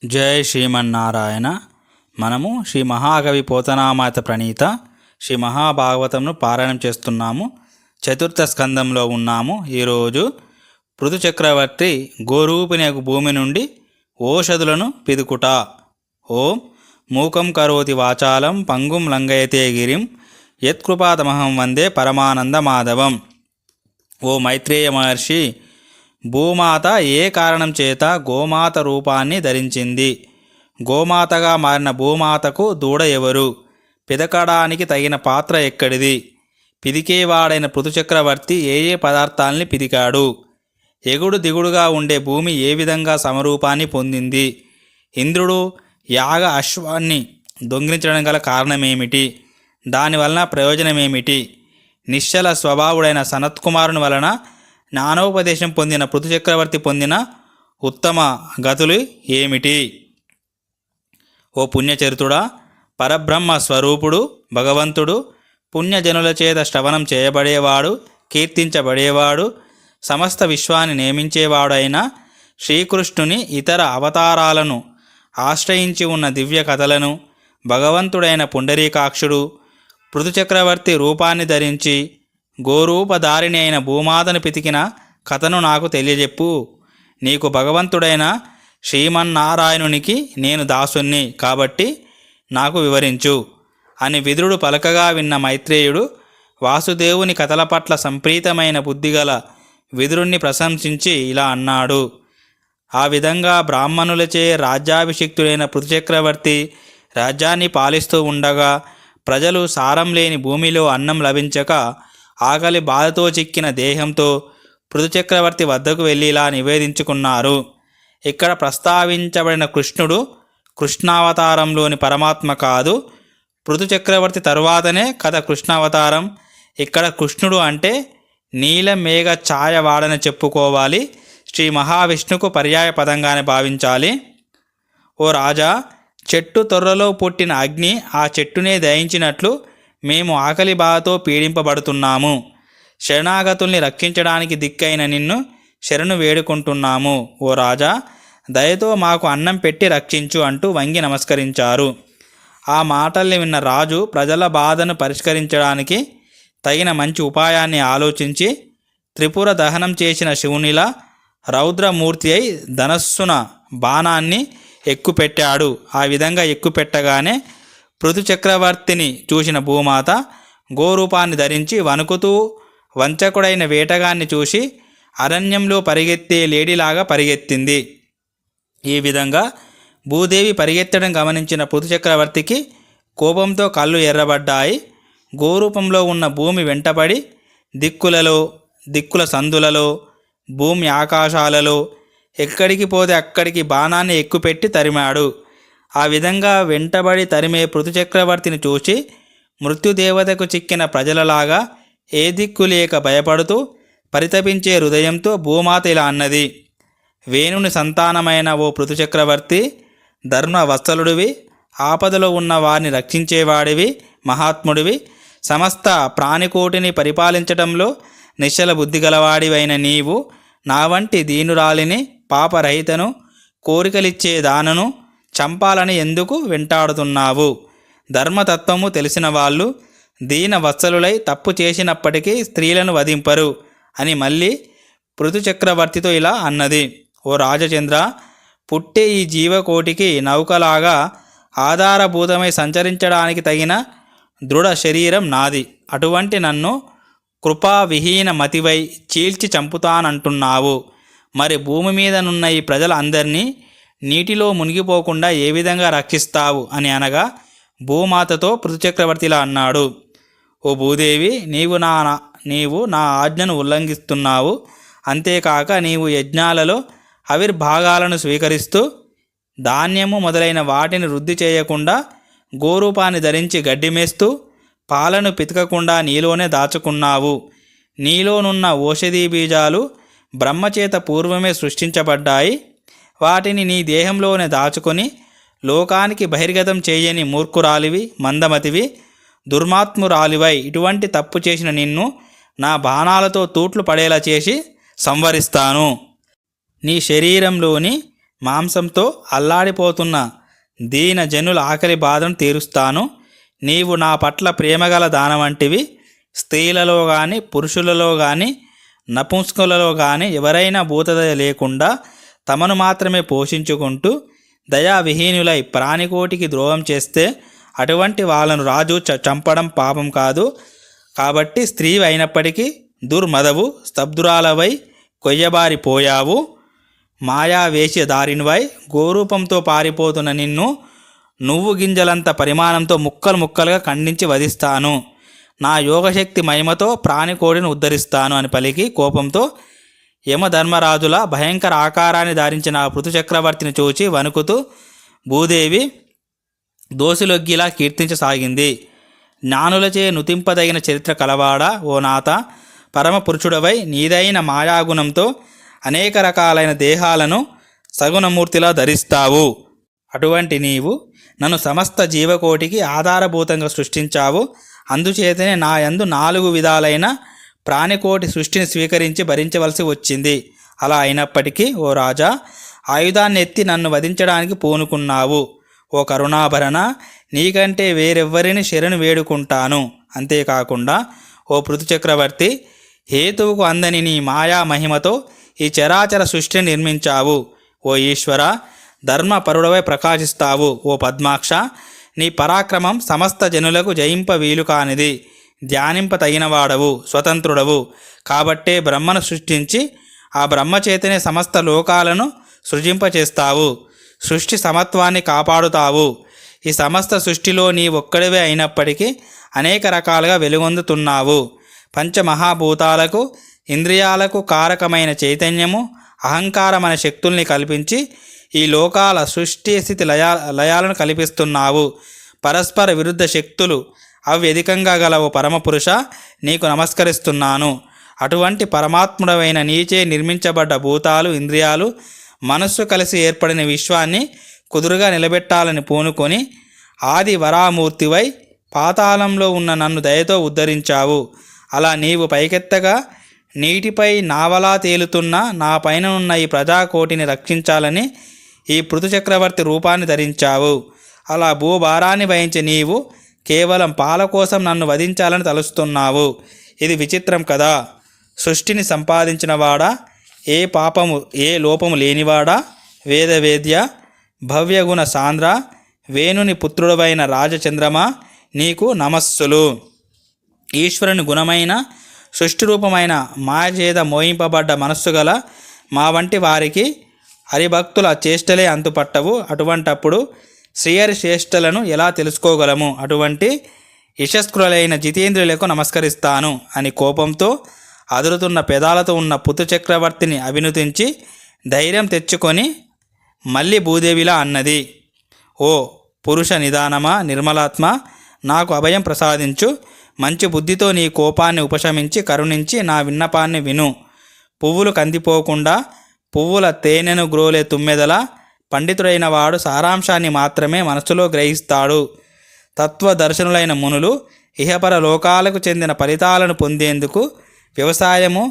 జై శ్రీమన్నారాయణ. మనము శ్రీ మహాకవి పోతనామాత ప్రణీత శ్రీ మహాభాగవతంను పారాయణం చేస్తున్నాము. చతుర్థ స్కందంలో ఉన్నాము. ఈరోజు పృథు చక్రవర్తి గోరూపిణకు భూమి నుండి ఓషధులను పిదుకుట. ఓం మూకం కరోతి వాచాలం పంగుం లంఘయతే గిరిం యత్కృపాతమహం వందే పరమానంద మాధవం. ఓ మైత్రేయ మహర్షి, భూమాత ఏ కారణం చేత గోమాత రూపాన్ని ధరించింది? గోమాతగా మారిన భూమాతకు దూడ ఎవరు? పిదకడానికి తగిన పాత్ర ఎక్కడిది? పిదికేవాడైన పృథుచక్రవర్తి ఏ ఏ పదార్థాలని పిదికాడు? ఎగుడు దిగుడుగా ఉండే భూమి ఏ విధంగా సమరూపాన్ని పొందింది? ఇంద్రుడు యాగ అశ్వాన్ని దొంగిలించడం గల కారణమేమిటి? దానివలన ప్రయోజనమేమిటి? నిశ్చల స్వభావుడైన సనత్కుమారుని వలన జ్ఞానోపదేశం పొందిన పృథుచక్రవర్తి పొందిన ఉత్తమ గతులు ఏమిటి? ఓ పుణ్యచరితుడా, పరబ్రహ్మ స్వరూపుడు భగవంతుడు పుణ్యజనుల చేత శ్రవణం చేయబడేవాడు, కీర్తించబడేవాడు, సమస్త విశ్వాన్ని నియమించేవాడు అయిన శ్రీకృష్ణుని ఇతర అవతారాలను ఆశ్రయించి ఉన్న దివ్య కథలను భగవంతుడైన పుండరీకాక్షుడు పృథుచక్రవర్తి రూపాన్ని ధరించి గోరూపధారిణి అయిన భూమాతను పితికిన కథను నాకు తెలియజెప్పు. నీకు భగవంతుడైన శ్రీమన్నారాయణునికి నేను దాసుణ్ణి కాబట్టి నాకు వివరించు అని విదురుడు పలకగా విన్న మైత్రేయుడు వాసుదేవుని కథల పట్ల సంప్రీతమైన బుద్ధిగల విదురుణ్ణి ప్రశంసించి ఇలా అన్నాడు. ఆ విధంగా బ్రాహ్మణులచే రాజ్యాభిషిక్తుడైన పృథుచక్రవర్తి రాజ్యాన్ని పాలిస్తూ ఉండగా ప్రజలు సారం లేని భూమిలో అన్నం లభించక ఆకలి బాధతో చిక్కిన దేహంతో పృథుచక్రవర్తి వద్దకు వెళ్ళి ఇలా నివేదించుకున్నారు. ఇక్కడ ప్రస్తావించబడిన కృష్ణుడు కృష్ణావతారంలోని పరమాత్మ కాదు. పృథుచక్రవర్తి తరువాతనే కథ కృష్ణావతారం. ఇక్కడ కృష్ణుడు అంటే నీలమేఘ ఛాయ వాడని చెప్పుకోవాలి. శ్రీ మహావిష్ణుకు పర్యాయ పదంగానే భావించాలి. ఓ రాజా, చెట్టు తొర్రలో పుట్టిన అగ్ని ఆ చెట్టునే దహించినట్లు మేము ఆకలి బాధతో పీడింపబడుతున్నాము. శరణాగతుల్ని రక్షించడానికి దిక్కైన నిన్ను శరణు వేడుకుంటున్నాము. ఓ రాజా, దయతో మాకు అన్నం పెట్టి రక్షించు అంటూ వంగి నమస్కరించారు. ఆ మాటల్ని విన్న రాజు ప్రజల బాధను పరిష్కరించడానికి తగిన మంచి ఉపాయాన్ని ఆలోచించి త్రిపుర దహనం చేసిన శివునిలా రౌద్రమూర్తి అయి ధనస్సున బాణాన్ని ఎక్కుపెట్టాడు. ఆ విధంగా ఎక్కుపెట్టగానే పృథుచక్రవర్తిని చూసిన భూమాత గోరూపాన్ని ధరించి వణుకుతూ వంచకుడైన వేటగాన్ని చూసి అరణ్యంలో పరిగెత్తే లేడీలాగా పరిగెత్తింది. ఈ విధంగా భూదేవి పరిగెత్తడం గమనించిన పృథుచక్రవర్తికి కోపంతో కళ్ళు ఎర్రబడ్డాయి. గోరూపంలో ఉన్న భూమి వెంటపడి దిక్కుల సందులలో భూమి ఆకాశాలలో ఎక్కడికి పోతే అక్కడికి బాణాన్ని ఎక్కుపెట్టి తరిమాడు. ఆ విధంగా వెంటబడి తరిమే పృథుచక్రవర్తిని చూసి మృత్యుదేవతకు చిక్కిన ప్రజలలాగా ఏ దిక్కు లేక భయపడుతూ పరితపించే హృదయంతో భూమాత ఇలా అన్నది. వేణుని సంతానమైన ఓ పృథుచక్రవర్తి, ధర్మవత్సలుడివి, ఆపదలో ఉన్న వారిని రక్షించేవాడివి, మహాత్ముడివి, సమస్త ప్రాణికోటిని పరిపాలించటంలో నిశ్చల బుద్ధి గలవాడివైన నీవు నా వంటి దీనురాలిని, పాపరహితను, కోరికలిచ్చే దానను చంపాలని ఎందుకు వెంటాడుతున్నావు? ధర్మతత్వము తెలిసిన వాళ్ళు దీన వత్సలులై తప్పు చేసినప్పటికీ స్త్రీలను వధింపరు అని మళ్ళీ పృథుచక్రవర్తితో ఇలా అన్నది. ఓ రాజచంద్ర, పుట్టే ఈ జీవకోటికి నౌకలాగా ఆధారభూతమై సంచరించడానికి తగిన దృఢ శరీరం నాది. అటువంటి నన్ను కృపావిహీన మతివై చీల్చి చంపుతానంటున్నావు. మరి భూమి మీదనున్న ఈ ప్రజల అందరినీ నీటిలో మునిగిపోకుండా ఏ విధంగా రక్షిస్తావు అని అనగా భూమాతతో పృథుచక్రవర్తిలా అన్నాడు. ఓ భూదేవి, నీవు నా ఆజ్ఞను ఉల్లంఘిస్తున్నావు. అంతేకాక నీవు యజ్ఞాలలో ఆవిర్భాగాలను స్వీకరిస్తూ ధాన్యము మొదలైన వాటిని వృద్ధి చేయకుండా గోరూపాన్ని ధరించి గడ్డిమేస్తూ పాలను పితకకుండా నీలోనే దాచుకున్నావు. నీలోనున్న ఓషధీ బీజాలు బ్రహ్మచేత పూర్వమే సృష్టించబడ్డాయి. వాటిని నీ దేహంలోనే దాచుకొని లోకానికి బహిర్గతం చేయని మూర్ఖురాలివి, మందమతివి, దుర్మాత్మురాలివై ఇటువంటి తప్పు చేసిన నిన్ను నా బాణాలతో తూట్లు పడేలా చేసి సంవరిస్తాను. నీ శరీరంలోని మాంసంతో అల్లాడిపోతున్న దీన జనుల ఆకలి బాధను తీరుస్తాను. నీవు నా పట్ల ప్రేమగల దానవంటివి. స్త్రీలలో కానీ పురుషులలో కానీ నపుంసకులలో కానీ ఎవరైనా భూతదయ లేకుండా తమను మాత్రమే పోషించుకుంటూ దయావిహీనులై ప్రాణికోటికి ద్రోహం చేస్తే అటువంటి వాళ్ళను రాజు చంపడం పాపం కాదు. కాబట్టి స్త్రీ అయినప్పటికీ దుర్మదవు, స్తబ్దురాలవై కొయ్యబారిపోయావు. మాయావేషధారినివై గోరూపంతో పారిపోతున్న నిన్ను నువ్వు గింజలంత పరిమాణంతో ముక్కలు ముక్కలుగా ఖండించి వధిస్తాను. నా యోగశక్తి మహిమతో ప్రాణికోడిని ఉద్ధరిస్తాను అని పలికి కోపంతో యమధర్మరాజుల భయంకర ఆకారాన్ని ధారించిన ఆ పృథు చక్రవర్తిని చూచి వణుకుతూ భూదేవి దోసిలొగ్గిలా కీర్తించసాగింది. జ్ఞానులచే నుతింపదగిన చరిత్ర కలవాడా ఓ నాథ, పరమపురుషుడవై నీదైన మాయాగుణంతో అనేక రకాలైన దేహాలను సగుణమూర్తిలా ధరిస్తావు. అటువంటి నీవు నన్ను సమస్త జీవకోటికి ఆధారభూతంగా సృష్టించావు. అందుచేతనే నా యందు 4 విధాలైన ప్రాణికోటి సృష్టిని స్వీకరించి భరించవలసి వచ్చింది. అలా అయినప్పటికీ ఓ రాజా, ఆయుధాన్ని ఎత్తి నన్ను వధించడానికి పూనుకున్నావు. ఓ కరుణాభరణ, నీకంటే వేరెవ్వరిని శరణు వేడుకుంటాను. అంతేకాకుండా ఓ పృథు చక్రవర్తి, హేతువుకు అందని నీ మాయా మహిమతో ఈ చరాచర సృష్టిని నిర్మించావు. ఓ ఈశ్వర, ధర్మపరుడవై ప్రకాశిస్తావు. ఓ పద్మాక్ష, నీ పరాక్రమం సమస్త జనులకు జయింప వీలు కానిది. ధ్యానింప తగినవాడవు, స్వతంత్రుడవు. కాబట్టే బ్రహ్మను సృష్టించి ఆ బ్రహ్మచేతనే సమస్త లోకాలను సృజింపచేస్తావు. సృష్టి సమత్వాన్ని కాపాడుతావు. ఈ సమస్త సృష్టిలో నీ ఒక్కడివే అయినప్పటికీ అనేక రకాలుగా వెలుగొందుతున్నావు. పంచమహాభూతాలకు ఇంద్రియాలకు కారకమైన చైతన్యము, అహంకారం అనే శక్తుల్ని కల్పించి ఈ లోకాల సృష్టి స్థితి లయాలను కల్పిస్తున్నావు. పరస్పర విరుద్ధ శక్తులు అవ్యధికంగా గల ఓ పరమపురుష, నీకు నమస్కరిస్తున్నాను. అటువంటి పరమాత్ముడవైన నీచే నిర్మించబడ్డ భూతాలు, ఇంద్రియాలు, మనస్సు కలిసి ఏర్పడిన విశ్వాన్ని కుదురుగా నిలబెట్టాలని పూనుకొని ఆది వరామూర్తివై పాతాళంలో ఉన్న నన్ను దయతో ఉద్ధరించావు. అలా నీవు పైకెత్తగా నీటిపై నావలా తేలుతున్న నా పైన ఉన్న ఈ ప్రజాకోటిని రక్షించాలని ఈ పృథు చక్రవర్తి రూపాన్ని ధరించావు. అలా భూభారాన్ని వహించి నీవు కేవలం పాల కోసం నన్ను వధించాలని తలుస్తున్నావు. ఇది విచిత్రం కదా. సృష్టిని సంపాదించినవాడా, ఏ పాపము ఏ లోపము లేనివాడా, వేదవేద్య భవ్యగుణ సాంద్ర, వేణుని పుత్రుడవైన రాజచంద్రమా, నీకు నమస్సులు. ఈశ్వరుని గుణమైన సృష్టి రూపమైన మాయచేత మోయింపబడ్డ మనస్సు గల మా వంటి వారికి హరిభక్తుల చేష్టలే అంతుపట్టవు. అటువంటప్పుడు శ్రీహరి చేష్టలను ఎలా తెలుసుకోగలము? అటువంటి యశస్కృలైన జితేంద్రులకు నమస్కరిస్తాను అని కోపంతో అదురుతున్న పెదాలతో ఉన్న పృథు చక్రవర్తిని అభినుతించి ధైర్యం తెచ్చుకొని మళ్ళీ భూదేవిలా అన్నది, ఓ పురుష నిదానమా, నిర్మలాత్మ, నాకు అభయం ప్రసాదించు. మంచి బుద్ధితో నీ కోపాన్ని ఉపశమించి కరుణించి నా విన్నపాన్ని విను. పువ్వులు కందిపోకుండా పువ్వుల తేనెను గ్రోలే తుమ్మెదల పండితుడైన వాడు సారాంశాన్ని మాత్రమే మనసులో గ్రహిస్తాడు. తత్వదర్శనులైన మునులు ఇహపర లోకాలకు చెందిన ఫలితాలను పొందేందుకు వ్యవసాయము,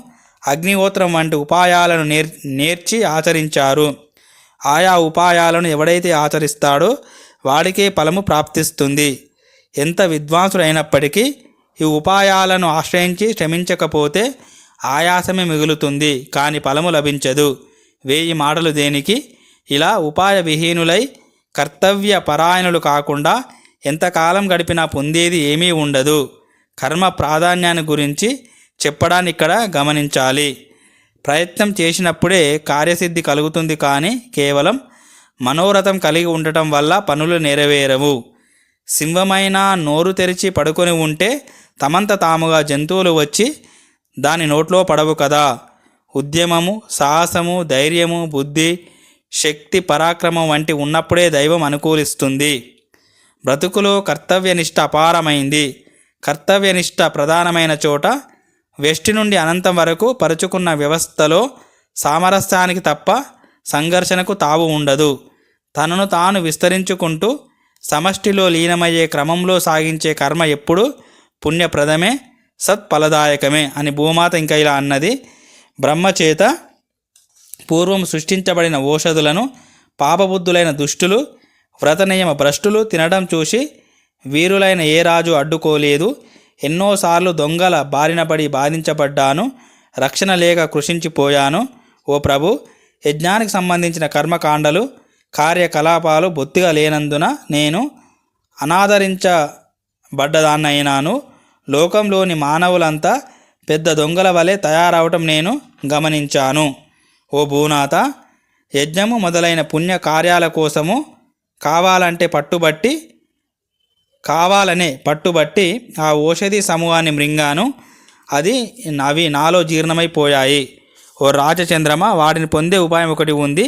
అగ్నిహోత్రం వంటి ఉపాయాలను నేర్చి ఆచరించారు. ఆయా ఉపాయాలను ఎవడైతే ఆచరిస్తాడో వాడికే ఫలము ప్రాప్తిస్తుంది. ఎంత విద్వాంసుడైనప్పటికీ ఈ ఉపాయాలను ఆశ్రయించి శ్రమించకపోతే ఆయాసమే మిగులుతుంది, కానీ ఫలము లభించదు. 1000 మాటలు దేనికి? ఇలా ఉపాయ విహీనులై కర్తవ్య పరాయణులు కాకుండా ఎంతకాలం గడిపినా పొందేది ఏమీ ఉండదు. కర్మ ప్రాధాన్యాన్ని గురించి చెప్పడాన్ని ఇక్కడ గమనించాలి. ప్రయత్నం చేసినప్పుడే కార్యసిద్ధి కలుగుతుంది, కానీ కేవలం మనోరథం కలిగి ఉండటం వల్ల పనులు నెరవేరవు. సింహమైనా నోరు తెరిచి పడుకొని ఉంటే తమంత తాముగా జంతువులు వచ్చి దాని నోట్లో పడవు కదా. ఉద్యమము, సాహసము, ధైర్యము, బుద్ధి, శక్తి, పరాక్రమం వంటి ఉన్నప్పుడే దైవం అనుకూలిస్తుంది. బ్రతుకులో కర్తవ్యనిష్ట అపారమైంది. కర్తవ్యనిష్ట ప్రధానమైన చోట వ్యష్టి నుండి అనంతం వరకు పరుచుకున్న వ్యవస్థలో సామరస్యానికి తప్ప సంఘర్షణకు తావు ఉండదు. తనను తాను విస్తరించుకుంటూ సమష్టిలో లీనమయ్యే క్రమంలో సాగించే కర్మ ఎప్పుడు పుణ్యప్రదమే, సత్ఫలదాయకమే అని భూమాత ఇంకా ఇలా అన్నది. బ్రహ్మచేత పూర్వం సృష్టించబడిన ఓషధులను పాపబుద్ధులైన దుష్టులు, వ్రతనియమ భ్రష్టులు తినడం చూసి వీరులైన ఏ రాజు అడ్డుకోలేదు. ఎన్నోసార్లు దొంగల బారినపడి బాధించబడ్డాను. రక్షణ లేక కృషించిపోయాను. ఓ ప్రభు, యజ్ఞానికి సంబంధించిన కర్మకాండలు, కార్యకలాపాలు బొత్తిగా లేనందున నేను అనాదరించబడ్డదాన్నైనాను. లోకంలోని మానవులంతా పెద్ద దొంగల వలె తయారవటం నేను గమనించాను. ఓ భూనాథ, యజ్ఞము మొదలైన పుణ్య కార్యాల కోసము కావాలనే పట్టుబట్టి ఆ ఔషధి సమూహాన్ని మృంగాను. అవి నాలో జీర్ణమైపోయాయి. ఓ రాజచంద్రమ, వాటిని పొందే ఉపాయం ఒకటి ఉంది.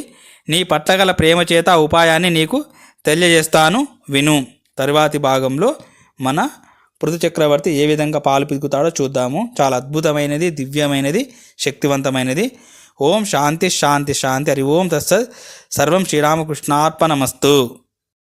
నీ పట్ల గల ప్రేమ చేత ఆ ఉపాయాన్ని నీకు తెలియజేస్తాను, విను. తరువాతి భాగంలో మన పృథు చక్రవర్తి ఏ విధంగా పాలు పితుకుతాడో చూద్దాము. చాలా అద్భుతమైనది, దివ్యమైనది, శక్తివంతమైనది. ఓం శాంతి శాంతి శాంతి. హరి ఓం తత్సత్. సర్వం శ్రీరామకృష్ణార్పణమస్తు.